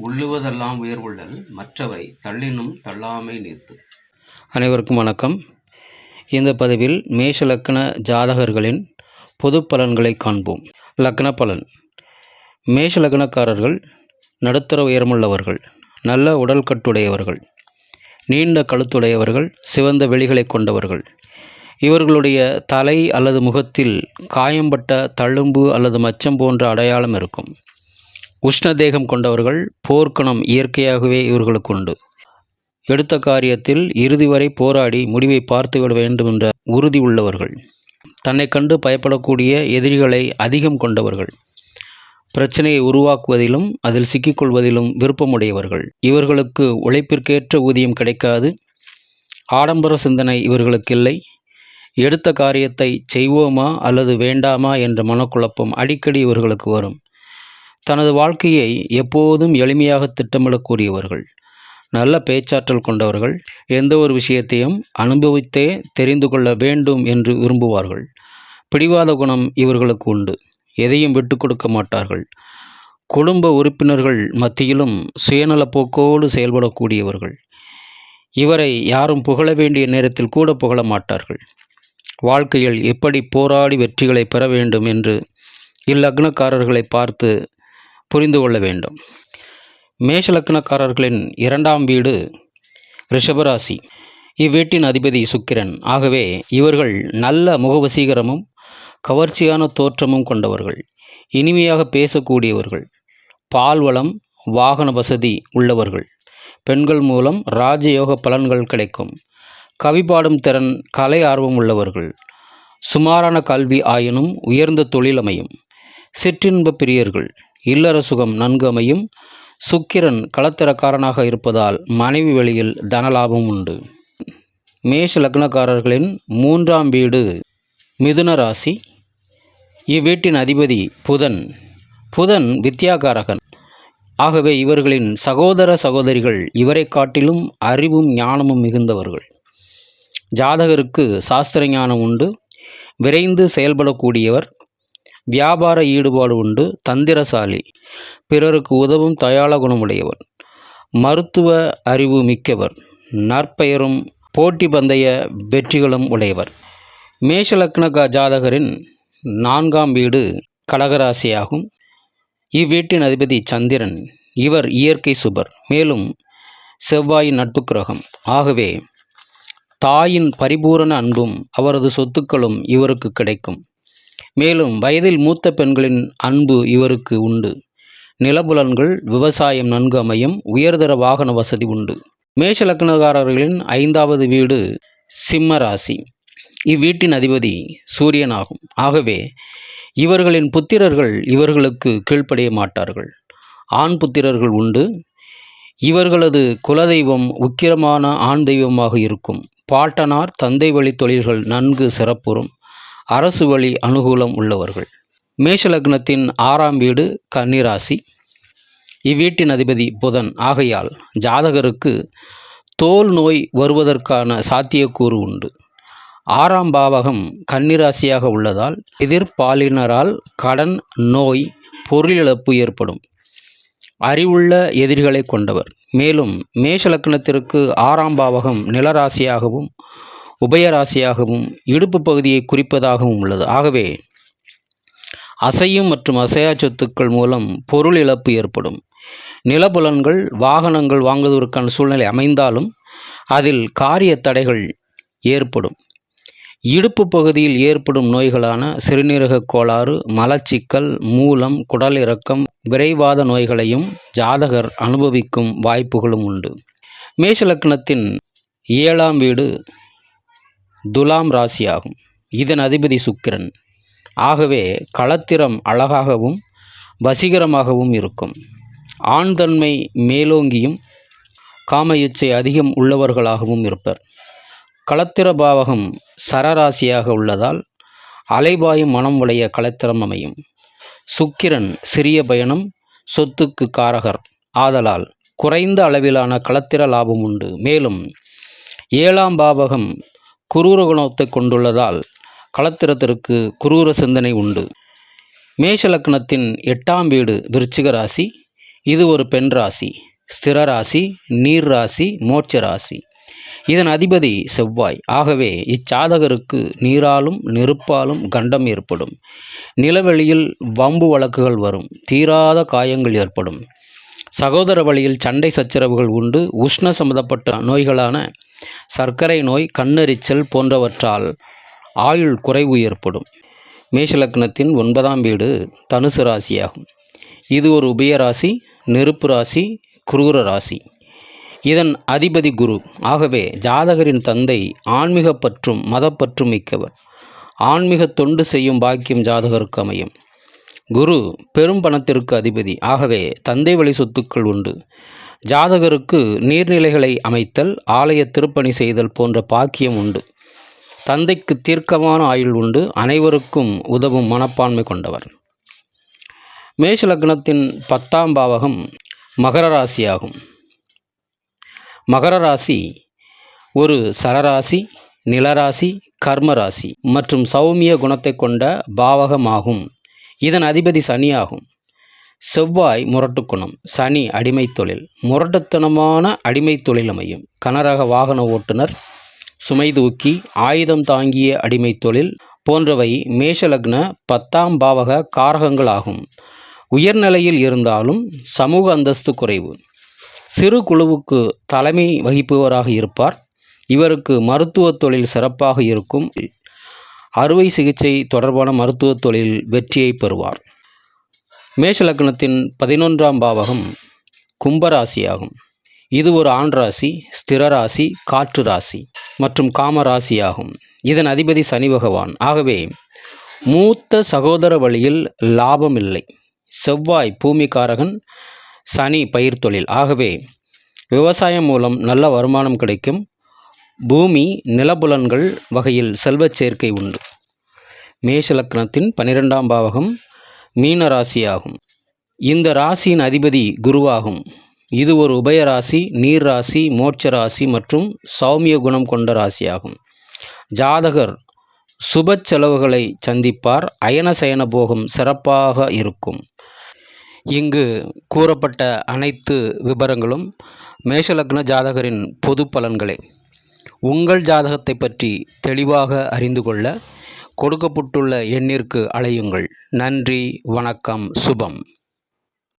உள்ளுவதெல்லாம் உயர்வுள்ளல் மற்றவை தள்ளினும் தள்ளாமை நீர்த்து. அனைவருக்கும் வணக்கம். இந்த பதிவில் மேஷ லக்ன ஜாதகர்களின் பொது பலன்களை காண்போம். லக்ன பலன். மேஷ லக்னக்காரர்கள் நடுத்தர உயரமுள்ளவர்கள், நல்ல உடல் கட்டுடையவர்கள், நீண்ட கழுத்துடையவர்கள், சிவந்த வெளிகளை கொண்டவர்கள். இவர்களுடைய தலை அல்லது முகத்தில் காயம்பட்ட தழும்பு அல்லது மச்சம் போன்ற அடையாளம் இருக்கும். உஷ்ணதேகம் கொண்டவர்கள், போர்க்குணம் இயற்கையாகவே இவர்களுக்கு உண்டு. எடுத்த காரியத்தில் இறுதி வரை போராடி முடிவை பார்த்துவிட வேண்டும் என்ற உறுதி உள்ளவர்கள். தன்னை கண்டு பயப்படக்கூடிய எதிரிகளை அதிகம் கொண்டவர்கள். பிரச்சனையை உருவாக்குவதிலும் அதில் சிக்கிக்கொள்வதிலும் விருப்பமுடையவர்கள். இவர்களுக்கு உழைப்பிற்கேற்ற ஊதியம் கிடைக்காது. ஆடம்பர சிந்தனை இவர்களுக்கு இல்லை. எடுத்த காரியத்தை செய்வோமா அல்லது வேண்டாமா என்ற மனக்குழப்பம் அடிக்கடி இவர்களுக்கு வரும். தனது வாழ்க்கையை எப்போதும் எளிமையாக திட்டமிடக்கூடியவர்கள். நல்ல பேச்சாற்றல் கொண்டவர்கள். எந்த ஒரு விஷயத்தையும் அனுபவித்தே தெரிந்து கொள்ள வேண்டும் என்று விரும்புவார்கள். பிடிவாத குணம் இவர்களுக்கு உண்டு. எதையும் விட்டு கொடுக்க மாட்டார்கள். குடும்ப உறுப்பினர்கள் மத்தியிலும் சுயநலப்போக்கோடு செயல்படக்கூடியவர்கள். இவரை யாரும் புகழ வேண்டிய நேரத்தில் கூட புகழ மாட்டார்கள். வாழ்க்கையில் எப்படி போராடி வெற்றிகளை பெற வேண்டும் என்று இல்லக்னக்காரர்களை பார்த்து புரிந்து கொள்ள வேண்டும். மேஷ லக்னக்காரர்களின் 2ஆம் வீடு ரிஷபராசி. இவ்வீட்டின் அதிபதி சுக்கிரன். ஆகவே இவர்கள் நல்ல முகவசீகரமும் கவர்ச்சியான தோற்றமும் கொண்டவர்கள். இனிமையாக பேசக்கூடியவர்கள். பால்வளம், வாகன வசதி உள்ளவர்கள். பெண்கள் மூலம் ராஜயோக பலன்கள் கிடைக்கும். கவி பாடும் திறன், கலை ஆர்வம் உள்ளவர்கள். சுமாரான கல்வி ஆயினும் உயர்ந்த தொழில் அமையும். சிற்றின்ப பிரியர்கள். இல்லற சுகம் நன்கு அமையும். சுக்கிரன் களத்திரக்காரனாக இருப்பதால் மனைவி வழியில் தனலாபம் உண்டு. மேஷ லக்னக்காரர்களின் 3ஆம் வீடு மிதுன ராசி. இவ்வீட்டின் அதிபதி புதன். புதன் வித்யாகாரகன். ஆகவே இவர்களின் சகோதர சகோதரிகள் இவரை காட்டிலும் அறிவும் ஞானமும் மிகுந்தவர்கள். ஜாதகருக்கு சாஸ்திர ஞானம் உண்டு. விரைந்து செயல்படக்கூடியவர். வியாபார ஈடுபாடு உண்டு. தந்திரசாலி. பிறருக்கு உதவும் தயாள குணமுடையவர். மருத்துவ அறிவு மிக்கவர். நற்பெயரும் போட்டி பந்தய வெற்றிகளும் உடையவர். மேஷ லக்ன ஜாதகரின் 4ஆம் வீடு கடகராசியாகும். இவ்வீட்டின் அதிபதி சந்திரன். இவர் இயற்கை சுபர். மேலும் செவ்வாயின் நட்பு கிரகம். ஆகவே தாயின் பரிபூரண அன்பும் அவரது சொத்துக்களும் இவருக்கு கிடைக்கும். மேலும் வயதில் மூத்த பெண்களின் அன்பு இவருக்கு உண்டு. நிலபுலன்கள், விவசாயம் நன்கு அமையும். உயர்தர வாகன வசதி உண்டு. மேஷ லக்னக்காரர்களின் 5ஆவது வீடு சிம்ம ராசி. இவ்வீட்டின் அதிபதி சூரியனாகும். ஆகவே இவர்களின் புத்திரர்கள் இவர்களுக்கு கீழ்ப்படிய மாட்டார்கள். ஆண் புத்திரர்கள் உண்டு. இவர்களது குலதெய்வம் உக்கிரமான ஆண் தெய்வமாக இருக்கும். பாட்டனார், தந்தை வழி தொழில்கள் நன்கு சிறப்புறும். அரசு வழி அனுகூலம் உள்ளவர்கள். மேஷ லக்னத்தின் 6ஆம் வீடு கன்னிராசி. இவ்வீட்டின் அதிபதி புதன். ஆகையால் ஜாதகருக்கு தோல் நோய் வருவதற்கான சாத்தியக்கூறு உண்டு. 6ஆம் பாவகம் கன்னிராசியாக உள்ளதால் எதிர்பாலினரால் கடன், நோய், பொருளிழப்பு ஏற்படும். அறிவுள்ள எதிரிகளை கொண்டவர். மேலும் மேஷ லக்னத்திற்கு 6ஆம் பாவகம் நிலராசியாகவும் உபயராசியாகவும் இடுப்பு பகுதியை குறிப்பதாகவும் உள்ளது. ஆகவே அசையும் மற்றும் அசையா சொத்துக்கள் மூலம் பொருள் இழப்பு ஏற்படும். நிலபுலன்கள், வாகனங்கள் வாங்குவதற்கான சூழ்நிலை அமைந்தாலும் அதில் காரிய தடைகள் ஏற்படும். இடுப்பு பகுதியில் ஏற்படும் நோய்களான சிறுநீரக கோளாறு, மலச்சிக்கல், மூலம், குடல் இறக்கம், விரைவாத நோய்களையும் ஜாதகர் அனுபவிக்கும் வாய்ப்புகளும் உண்டு. மேஷ லக்னத்தின் 7ஆம் வீடு துலாம் ராசியாகும். இதன் அதிபதி சுக்கிரன். ஆகவே களத்திரம் அழகாகவும் வசீகரமாகவும் இருக்கும். ஆண் தன்மை மேலோங்கியும் காம இச்சை அதிகம் உள்ளவர்களாகவும் இருப்பர். களத்திர பாவகம் சரராசியாக உள்ளதால் அலைபாயும் மனம் உடைய களத்திரம் அமையும். சுக்கிரன் சிறிய பயணம், சொத்துக்கு காரகர் ஆதலால் குறைந்த அளவிலான களத்திர லாபம் உண்டு. மேலும் 7ஆம் பாவகம் குரூர குணத்தை கொண்டுள்ளதால் களத்திரத்திற்கு குரூர சிந்தனை உண்டு. மேஷ லக்னத்தின் 8ஆம் வீடு விருச்சிக ராசி. இது ஒரு பெண் ராசி, ஸ்திர ராசி, நீர் ராசி, மோட்ச ராசி. இதன் அதிபதி செவ்வாய். ஆகவே இச்சாதகருக்கு நீராலும் நெருப்பாலும் கண்டம் ஏற்படும். நிலவெளியில் வம்பு வழக்குகள் வரும். தீராத காயங்கள் ஏற்படும். சகோதர வழியில் சண்டை சச்சரவுகள் உண்டு. உஷ்ண சம்பந்தப்பட்ட நோய்களான சர்க்கரை நோய், கண்ணெரிச்சல் போன்றவற்றால் ஆயுள் குறைவு ஏற்படும். மேஷலக்னத்தின் 9ஆம் வீடு தனுசு ராசியாகும். இது ஒரு உபயராசி, நெருப்பு ராசி, குரூர ராசி. இதன் அதிபதி குரு. ஆகவே ஜாதகரின் தந்தை ஆன்மீக பற்றும் மதப்பற்றும் மிக்கவர். ஆன்மீக தொண்டு செய்யும் பாக்கியம் ஜாதகருக்கு அமையும். குரு பெரும் பணத்திற்கு அதிபதி. ஆகவே தந்தை வழி சொத்துக்கள் உண்டு. ஜாதகருக்கு நீர்நிலைகளை அமைத்தல், ஆலய திருப்பணி செய்தல் போன்ற பாக்கியம் உண்டு. தந்தைக்கு தீர்க்கமான ஆயுள் உண்டு. அனைவருக்கும் உதவும் மனப்பான்மை கொண்டவர். மேஷ லக்னத்தின் 10ஆம் பாவகம் மகர ராசியாகும். மகர ராசி ஒரு சரராசி, நிலராசி, கர்மராசி மற்றும் சௌமிய குணத்தை கொண்ட பாவகமாகும். இதன் அதிபதி சனியாகும். செவ்வாய் முரட்டு குணம், சனி அடிமை தொழில். முரட்டுத்தனமான அடிமை தொழில் அமையும். கனரக வாகன ஓட்டுநர், சுமை தூக்கி, ஆயுதம் தாங்கிய அடிமை தொழில் போன்றவை மேஷலக்ன 10ஆம் பாவக காரகங்கள் ஆகும். உயர்நிலையில் இருந்தாலும் சமூக அந்தஸ்து குறைவு. சிறு குழுவுக்கு தலைமை வகிப்பவராக இருப்பார். இவருக்கு மருத்துவ தொழில் சிறப்பாக இருக்கும். அறுவை சிகிச்சை தொடர்பான மருத்துவ தொழில் வெற்றியை பெறுவார். மேஷ லக்னத்தின் 11ஆம் பாவகம் கும்பராசியாகும். இது ஒரு ஆண் ராசி, ஸ்திர ராசி, காற்று ராசி மற்றும் காம ராசியாகும். இதன் அதிபதி சனி பகவான். ஆகவே மூத்த சகோதர வழியில் லாபம் இல்லை. செவ்வாய் பூமிக்காரகன், சனி பயிர் தொழில். ஆகவே விவசாயம் மூலம் நல்ல வருமானம் கிடைக்கும். பூமி, நிலபுலன்கள் வகையில் செல்வச் சேர்க்கை உண்டு. மேஷ லக்னத்தின் 12ஆம் பாவகம் மீன ராசியாகும். இந்த ராசியின் அதிபதி குருவாகும். இது ஒரு உபயராசி, நீர் ராசி, மோட்ச ராசி மற்றும் சௌமிய குணம் கொண்ட ராசியாகும். ஜாதகர் சுப செலவுகளை சந்திப்பார். அயன சயன போகம் சிறப்பாக இருக்கும். இங்கு கூறப்பட்ட அனைத்து விபரங்களும் மேஷலக்ன ஜாதகரின் பொது பலன்களே. உங்கள் ஜாதகத்தை பற்றி தெளிவாக அறிந்து கொள்ள கொடுக்கப்பட்டுள்ள எண்ணிற்கு அழையுங்கள். நன்றி, வணக்கம், சுபம்.